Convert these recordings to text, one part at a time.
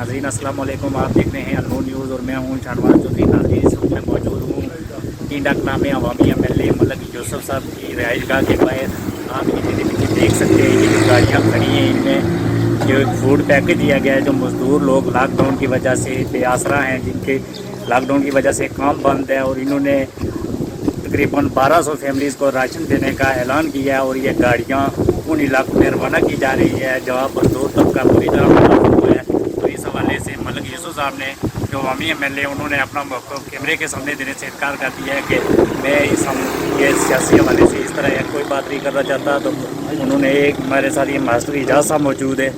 नाज़रीन अस्सलाम वालेकुम। आप देख रहे हैं अनमोल न्यूज़ और मैं हूं शाहनवाज चौधरी। नाज़रीन इस वक्त मैं मौजूद हूं कींडा कलाम में अवामी MLA मलक यूसुफ साहब की रिहाइशगाह के बाहर। आप ये मेरे पीछे देख सकते हैं, ये जो गाड़ियाँ खड़ी हैं इनमें जो फूड पैकेज दिया गया है। जो मज़दूर लोग लॉकडाउन की वजह से बेआसरा हैं, जिनके लॉकडाउन की वजह से काम बंद है, और इन्होंने तकरीबन 1200 फैमिलीज़ को राशन देने का ऐलान किया है। और ये गाड़ियाँ उन इलाकों में रवाना की जा रही है जहाँ मजदूर तबका पूरी तरह मुतासर हुआ है। तो इस हवाले से मलक यूसुफ साहब ने जो अवामी MLA उन्होंने अपना मौक़िफ़ कैमरे के सामने देने से इनकार कर दिया है कि मैं ये सियासी हवाले से इस तरह कोई बात नहीं करना चाहता। तो उन्होंने एक हमारे साथ ये मास्टर इजाज़ साहब मौजूद है,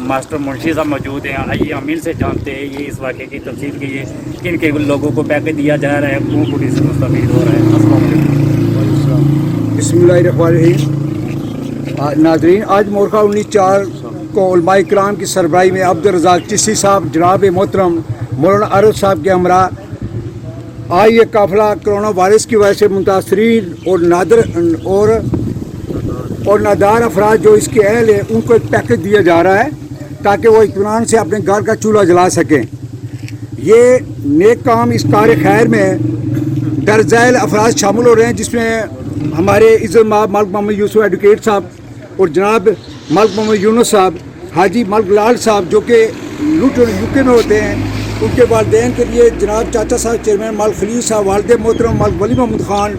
मास्टर मुंशी साहब मौजूद हैं। आइए अमीर से जानते हैं ये इस वाक़े की तफसील की है, किन के लोगों को पैकेज दिया जा रहा है, कौन पुलिस से मुस्तफ़ीद हो रहा है। अस्सलाम वालेकुम। बिस्मिल्लाहिर्रहमानिर्रहीम। नाज़रीन, आज मोरखा 19/4 को उलमाए किराम की सरबराही में अब्दुल रज़ाक चिश्ती साहब, जनाब मोहतरम मौलाना आरिफ साहब के हमरा आज ये काफ़िला कोरोना वायरस की वजह से मुतासरीन और नादार अफराद जो इसके अहल है उनको एक पैकेज दिया जा रहा है ताकि वो इत्मीनान से अपने घर का चूल्हा जला सकें। ये नेक काम इस कार खैर में दर्जैल अफराद शामिल हो रहे हैं, जिसमें हमारे इज़्ज़त मलिक मोहम्मद यूसुफ एडवोकेट साहब और जनाब मलिक मोहम्मद यूनुस साहब, हाजी मलिक लाल साहब जो कि UK में होते हैं, उनके वालिदैन के लिए जनाब चाचा साहब चेयरमैन मलिक खलील साहब, वालिद मोहतरम मलिक वली मोहम्मद खान,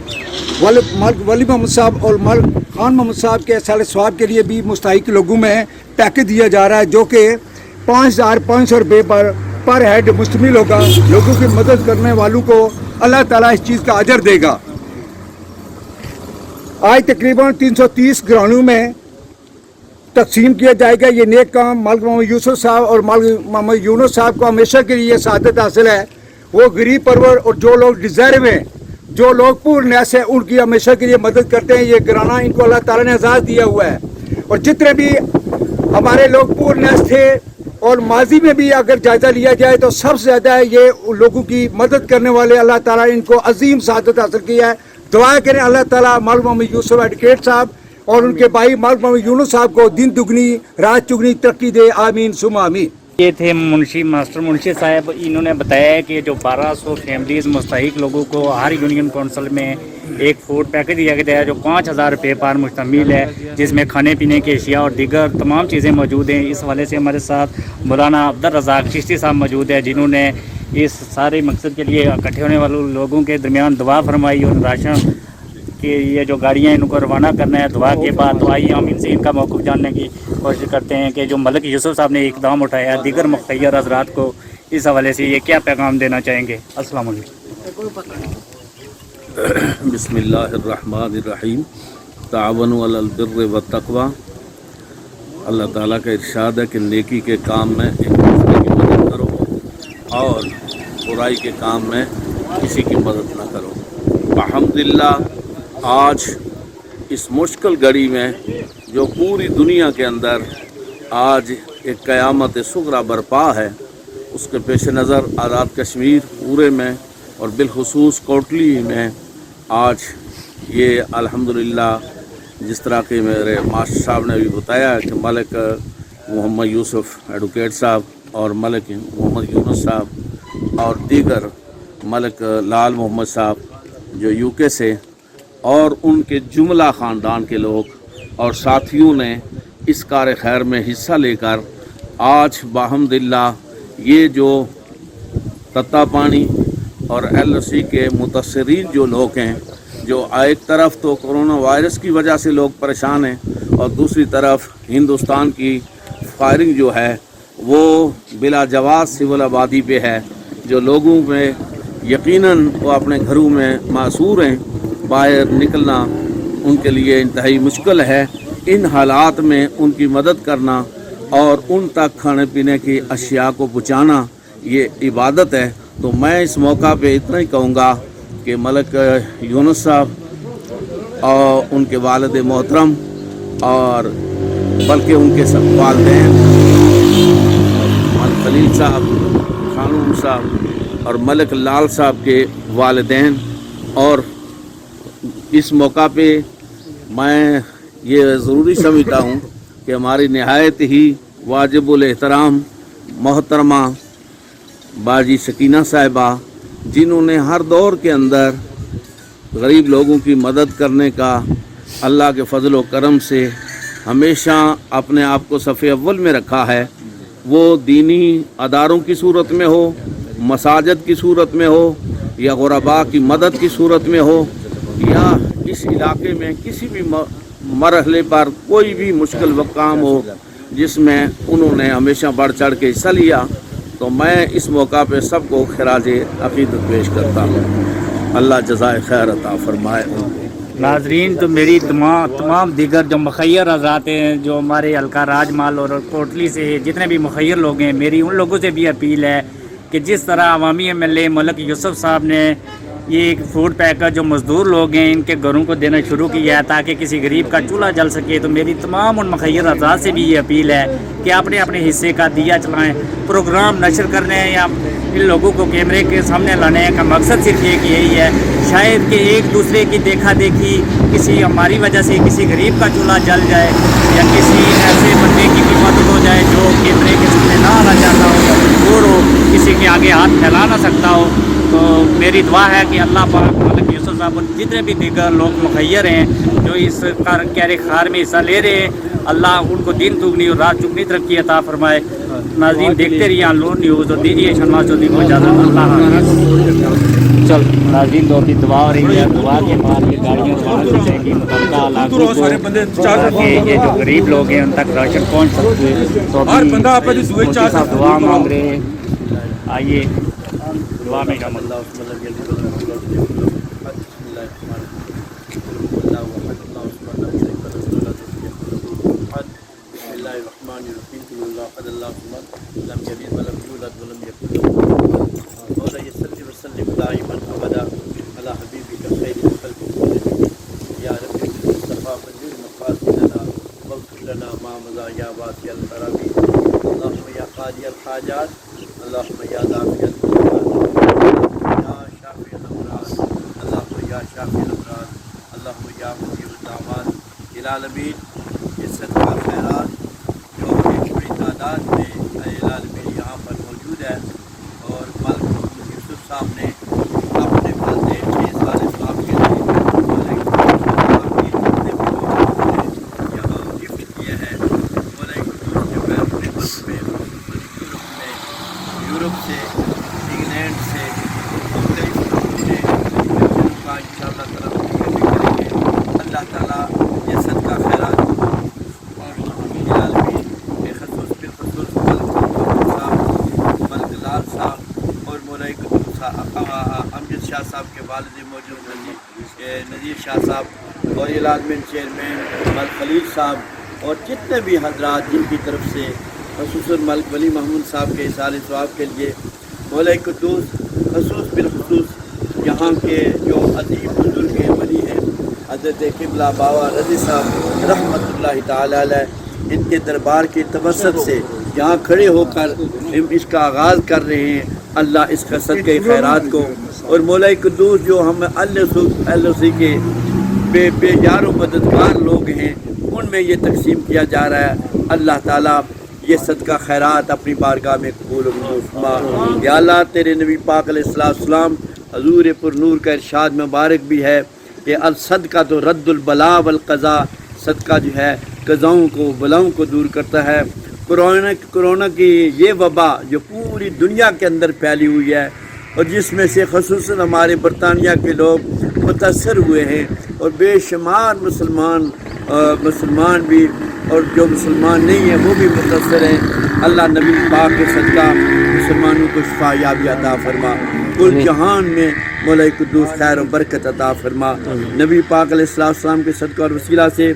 मलिक वली मोहम्मद साहब और मलिक खान मोहम्मद साहब के साल स्वाब के लिए भी मुस्तहिक लोगों में पैकेज दिया जा रहा है, जो कि 5500 रुपये पर हेड मुश्तमिल होगा। लोगों की मदद करने वालों को अल्लाह ताला इस चीज़ का अजर देगा। आज तकरीबन 330 घरानों में तकसीम किया जाएगा। ये नेक काम मलिक मोहम्मद यूसुफ साहब और मलिक मोहम्मद यूनुस साहब को हमेशा के लिए सआदत हासिल है। वो गरीब परवर और जो लोग डिज़र्व हैं, जो लोग पूर्ण न्यास हैं, उनकी हमेशा के लिए मदद करते हैं। ये घराना इनको अल्लाह ताला ने आज़ाद दिया हुआ है। और जितने भी हमारे लोग पूर्ण न्यास थे और माजी में भी अगर जायज़ा लिया जाए तो सबसे ज़्यादा ये लोगों की मदद करने वाले अल्लाह ताला ने इनको अजीम सआदत हासिल किया है। दुआ करें अल्लाह ताला मलिक मोहम्मद यूसुफ एडवोकेट साहब और उनके भाई मलिक मोहम्मद यूनुस साहब को दिन दुगनी रात चुगनी तरक्की दे, आमीन सुमा आमीन। ये थे मास्टर मुंशी साहब। इन्होंने बताया कि जो 1200 फैमिलीज़ मुस्तहिक लोगों को हर यूनियन काउंसिल में एक फूड पैकेज दिया गया है जो 5000 रुपये पर मुश्तमिल है, जिसमें खाने पीने की अशिया और दीगर तमाम चीज़ें मौजूद हैं। इस हवाले से हमारे साथ मौलाना अब्दुल रज़ाक चिश्ती साहब मौजूद है, जिन्होंने इस सारे मकसद के लिए इकट्ठे होने वाले लोगों के दरमियान दुआ फरमाई और राशन कि ये जो गाड़ियाँ इनको रवाना करना है दुआ के बाद। तो आइए हम इनसे इनका मौक़िफ़ जानने की कोशिश करते हैं कि जो मलिक यूसुफ साहब ने इक़दाम उठाया है, दीगर मुख़य्यर हज़रात को इस हवाले से ये क्या पैगाम देना चाहेंगे। अस्सलाम वालेकुम। बिस्मिल्लाहिर्रहमानिर्रहीम। ताअवनु अलल बिर्रि व तक़वा। अल्लाह ताला का इरशाद है कि नेकी के काम में एक दूसरे की मदद करो और बुराई के काम में किसी की मदद ना करो। अल्हम्दुलिल्लाह, आज इस मुश्किल घड़ी में जो पूरी दुनिया के अंदर आज एक क़यामत सुग़रा बरपा है, उसके पेश नज़र आज़ाद कश्मीर पूरे में और बिलखुसूस कोटली में आज ये अल्हम्दुलिल्लाह जिस तरह के मेरे मास्टर साहब ने भी बताया कि मलिक मोहम्मद यूसुफ एडवोकेट साहब और मलिक मोहम्मद यूनुस साहब और दीगर मलिक लाल मोहम्मद साहब जो UK से और उनके जुमला ख़ानदान के लोग और साथियों ने इस कार खैर में हिस्सा लेकर आज बाहम्दिल्लाह ये जो तत्ता पानी और LOC के मुतासरीन जो लोग हैं, जो एक तरफ तो कोरोना वायरस की वजह से लोग परेशान हैं और दूसरी तरफ हिंदुस्तान की फायरिंग जो है वो बिला जवाब सिविल आबादी पे है, जो लोगों में यकीनन वो अपने घरों में मासूर हैं, बाहर निकलना उनके लिए इंतहाई मुश्किल है। इन हालात में उनकी मदद करना और उन तक खाने पीने की अशिया को पहुँचाना ये इबादत है। तो मैं इस मौका पे इतना ही कहूँगा कि मलिक यूनुस साहब और उनके वालिद मोहतरम और बल्कि उनके सब वालिदैन मलिक खलील साहब, खानून साहब और मलिक लाल साहब के वालिदैन, और इस मौका पे मैं ये ज़रूरी समझता हूँ कि हमारी नहायत ही वाजिबुल एहतराम मोहतरमा बाजी सकीना साहिबा, जिन्होंने हर दौर के अंदर गरीब लोगों की मदद करने का अल्लाह के फजल व करम से हमेशा अपने आप को सफ़े अव्वल में रखा है। वो दीनी अदारों की सूरत में हो, मसाजिद की सूरत में हो, या गुरबा की मदद की सूरत में हो, या इस इलाके में किसी भी मरहले पर कोई भी मुश्किल व काम हो जिसमें उन्होंने हमेशा बढ़ चढ़ के हिस्सा लिया, तो मैं इस मौका पे सबको खराज अकीदत पेश करता हूँ। अल्लाह जज़ाए खैर अता फरमाए उनको। नाजरीन, तो मेरी तमाम दीगर जो मुखैर हज़रात हैं, जो हमारे हल्का राजमाल और कोटली से जितने भी मुखैर लोग हैं, मेरी उन लोगों से भी अपील है कि जिस तरह अवामी MLA मलक यूसुफ साहब ने ये एक फूड पैकेट जो मज़दूर लोग हैं इनके घरों को देना शुरू किया है ताकि किसी गरीब का चूल्हा जल सके, तो मेरी तमाम उन मुखैर हज़रात से भी ये अपील है कि अपने अपने हिस्से का दिया चलाएँ। प्रोग्राम नशर करने या इन लोगों को कैमरे के सामने लाने का मकसद सिर्फ एक यही है, शायद कि एक दूसरे की देखा देखी किसी हमारी वजह से किसी गरीब का चूल्हा जल जाए या किसी ऐसे बंदे की भी मदद हो जाए जो कैमरे के सामने ना आना चाहता हो या दूर हो, किसी के आगे हाथ फैला ना सकता हो। तो मेरी दुआ है कि अल्लाह पाक मलिक यूसुफ साहब और जितने भी दीगर लोग मुखैर हैं जो इस कैरे खार में हिस्सा ले रहे हैं, अल्लाह उनको दिन दुगनी और रात चुगनी तरक्की अता फरमाए। नाज़रीन, देखते रहिए अनलूर न्यूज़ और दीजिए शर्मा चौधरी को इजाज़त। अल्लाह चल नाज़रीन, तो अभी दुआ हो रही है, दुआ के बाद ये गाड़ियाँ चलानी चाहिए मुतलका इलाकों के ये जो गरीब लोग हैं उन तक राशन पहुँच सकते हैं। तो अभी साहब दुआ मांग रहे हैं, आइए दुआ में शामिल। इस सदका खैरात जो एक बड़ी तादाद में यहाँ पर मौजूद है, और मलिक यूसुफ साहब ने अपने बलदे 6 साल साहब के लिए यहाँ गिफ्ट किए हैं। यूरोप से, इंग्लैंड से, अल्लाह ताला ये सदका खैरात मलक साहब और मौलाई अमजद शाह साहब के वालिद मौजूद नज़ीर शाह साहब और इलाजमिन चेयरमैन मलिक खलील साहब और जितने भी हजरात जिनकी तरफ से खसूसन मलिक वली महमूद साहब के इसाले सवाब के लिए मौलाई कुद्दूस खसूस बिलखसूस यहाँ के जो अजीब बुजुर्ग वली हैं हज़रत क़िबला बाबा रज़ी साहब रहमतुल्लाहि ताला अलैह, इनके दरबार की तवस्सुत से यहाँ खड़े होकर इसका आगाज़ कर रहे हैं। अल्लाह इसका सदक़े खैरात को और मौलाई कुद्दूस जो हम अल्लाह के बेयार मददगार लोग हैं उनमें ये तकसीम किया जा रहा है। अल्लाह ताला ये सदका खैरात अपनी बारगाह में कबूल फरमा। या अल्लाह तेरे नबी पाक अलैहिस्सलाम हजूर पुरनूर का इरशाद मुबारक भी है कि अल सदका तो रद्दुल बला वल क़ज़ा, सदका जो है क़ज़ाओं को बलाओं को दूर करता है। कोरोना की ये वबा जो पूरी दुनिया के अंदर फैली हुई है और जिसमें से ख़ुसूसन हमारे बरतानिया के लोग मुतासर हुए हैं और बेशुमार मुसलमान भी और जो मुसलमान नहीं है वो भी मुतासर हैं। अल्लाह नबी पाक के सदका मुसलमानों को शिफा याबी अता फरमा, कुल जहान में मौला कुद्दूस खैर और बरकत अता फरमा। नबी पाक अलैहिस्सलाम के सदका और वसीला से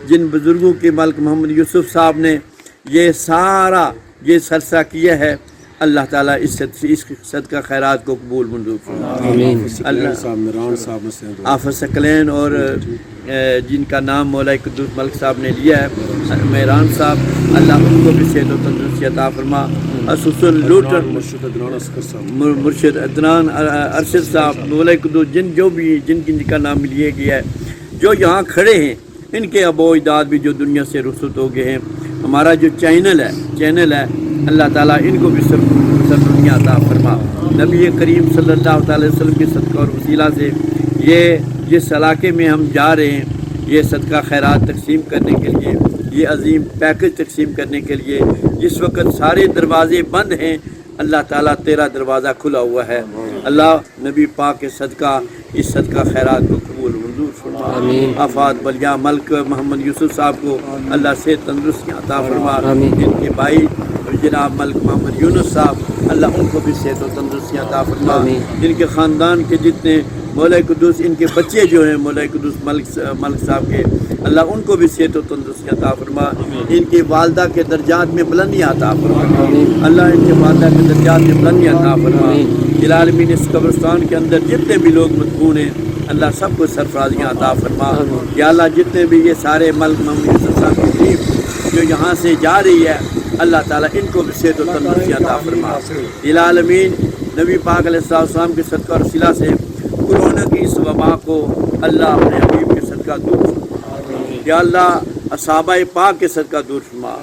जिन बुज़ुर्गों के मलिक मोहम्मद यूसुफ साहब ने ये सारा ये सरसा किया है, अल्लाह ताला इस सदका खैरात को कबूल मंजूर फरमाए। आफत सकलैन और जिनका नाम मौला कुद्दूस मलिक साहब ने लिया है मेहरान साहब, अल्लाह उनको भी सेहत और तंदुरुस्ती अता फरमा। असुसन लूटर मुर्शिद अदनान अरशद साहब मौला कुद्दूस जिनका नाम लिए गया है, जो यहाँ खड़े हैं इनके अबो इदाद भी जो दुनिया से रुखसत हो गए हैं। हमारा जो चैनल है اللہ تعالیٰ ان کو بھی سربلندیاں عطا فرما. نبی کریم صلی اللہ علیہ وسلم کے صدقہ اور وسیلہ سے یہ جس علاقے میں ہم جا رہے ہیں یہ صدقہ خیرات تقسیم کرنے کے لیے، یہ عظیم پیکج تقسیم کرنے کے لیے، جس وقت سارے دروازے بند ہیں اللہ تعالیٰ تیرا دروازہ کھلا ہوا ہے. اللہ نبی پاک کے صدقہ اس صدقہ خیرات کو قبول منظور فرما. آفات بلیاں ملک محمد یوسف صاحب کو اللہ سے تندرستی عطا فرما. ان کے بھائی جناب ملک محمد یونس صاحب اللہ ان کو بھی صحت و تندرستی عطا فرما. ان کے خاندان کے جتنے مولا قدوس ان کے بچے جو ہیں مولا قدوس ملک صاحب کے اللہ ان کو بھی صحت و تندرستی عطا فرما. ان کی والدہ کے درجات میں بلندی عطا فرما. اللہ ان کے والدہ کے درجات میں بلندی عطا فرما. العالمین اس قبرستان کے اندر جتنے بھی لوگ مدفون ہیں اللہ سب کو سرفرازیاں عطا فرما. یا اللہ جتنے بھی یہ سارے ملک محمد یوسف صاحب کی ٹیم جو یہاں سے جا رہی ہے اللہ تعالیٰ ان کو بھی صحت و تندرستی عطا فرما. العالمین نبی پاک علیہ السلام کے صدقہ اور وسیلہ سے کورونا کی اس وبا کو اللہ اپنے حبیب کے صدقہ دور فرما. یا اللہ اصحابہ پاک کے صدقہ دور فرما.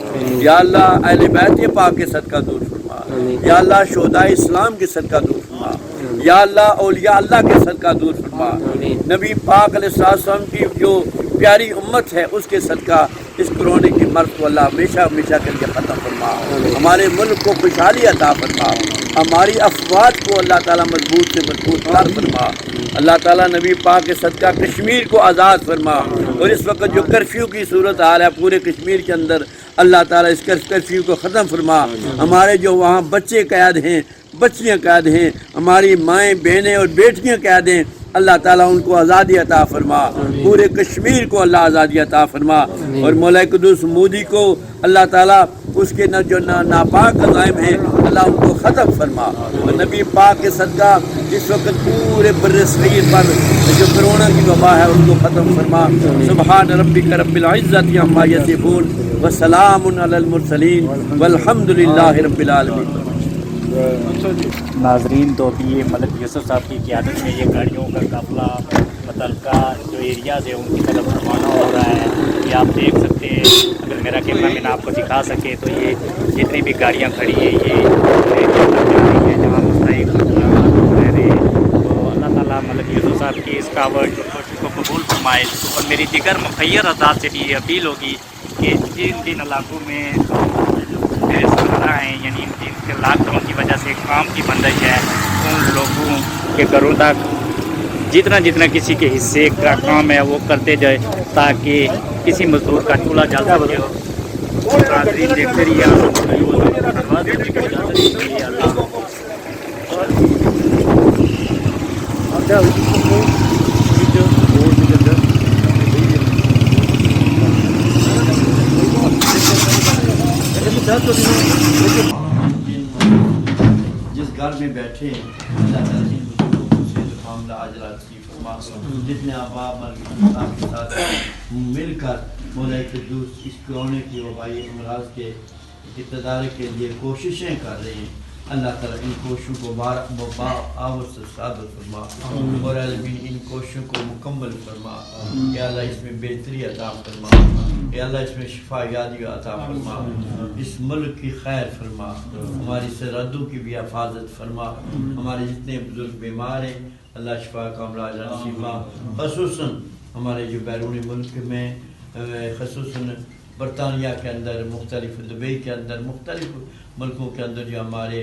یا اللہ اہل بیت پاک کے صدقہ دور فرما. یا اللہ شہداء اسلام کے صدقہ دور فرما. یا اللہ اولیاء اللہ کے صدقہ دور فرما. نبی پاک علیہ السلام کی جو پیاری امت ہے اس کے صدقہ اس کورونا کی مرض کو اللہ ہمیشہ ہمیشہ کر کے ختم فرما. ہمارے ملک کو خوشحالی عطا فرما. ہماری افواج کو اللہ تعالیٰ مضبوط سے مضبوط کر فرما. اللہ تعالیٰ نبی پاک کے صدقہ کشمیر کو آزاد فرما. اور اس وقت جو کرفیو کی صورت حال ہے پورے کشمیر کے اندر اللہ تعالیٰ اس کرفیو کو ختم فرما. ہمارے جو وہاں بچے قید ہیں بچیاں قید ہیں ہماری مائیں بہنیں اور بیٹیاں قید ہیں اللہ تعالیٰ ان کو آزادی عطا فرما. پورے کشمیر کو اللہ آزادی عطا فرما. اور مولا قدوس مودی کو اللہ تعالیٰ اس کے جو ناپاک عزائم ہیں اللہ ان کو ختم فرما. اور نبی پاک کے صدقہ اس وقت پورے بر صغیر پر جو کرونا کی وبا ہے ان کو ختم فرما. سبحان ربک رب العزت عما یصفون وسلام علی المرسلین والحمد للہ رب العالمین. ناظرین تو ابھی یہ ملک یوسف صاحب کی قیادت میں یہ گاڑیوں کا قافلہ متعلقہ جو ایریاز ہے ان کی طرف روانہ ہو رہا ہے. یہ آپ دیکھ سکتے ہیں اگر میرا کیمرہ مین آپ کو دکھا سکے تو یہ جتنی بھی گاڑیاں کھڑی ہیں یہ جہاں مستحق رہ رہے ہیں. تو اللہ تعالیٰ ملک یوسف صاحب کی اس کاوش کو قبول فرمائے. اور میری دیگر مخیر افراد سے بھی یہ اپیل ہوگی کہ جن علاقوں میں میرے سامنے ہیں یعنی جن لاک ڈاؤن کی وجہ سے کام کی بندش ہے ان لوگوں کے گھروں تک جتنا کسی کے حصے کا کام ہے وہ کرتے جائے تاکہ کسی مزدور کا چولہا جل سکے. ناظرین دیکھتے جس گھر میں بیٹھے ہیں اللہ تعالیٰ ان بزرگوں سے معاملہ اجرا نصیب فرما. جتنے احباب کے ساتھ مل کر مولا قدوس اس کورونا کی وبائی امراض کے تدارک کے لیے کوششیں کر رہے ہیں اللہ تعالیٰ ان کوششوں کو باآوت سے ثابت فرما. اور عالمین ان کوششوں کو مکمل فرما. یا اللہ اس میں بہتری عطا فرما. یا اللہ اس میں شفا یابی عطا فرما. اس ملک کی خیر فرما. ہماری سرحدوں کی بھی حفاظت فرما. ہمارے جتنے بزرگ بیمار ہیں اللہ شفا کا امراض نصیب فرما. خصوصاً ہمارے جو بیرون ملک میں خصوصاً برطانیہ کے اندر مختلف دبئی کے اندر مختلف ملکوں کے اندر جو ہمارے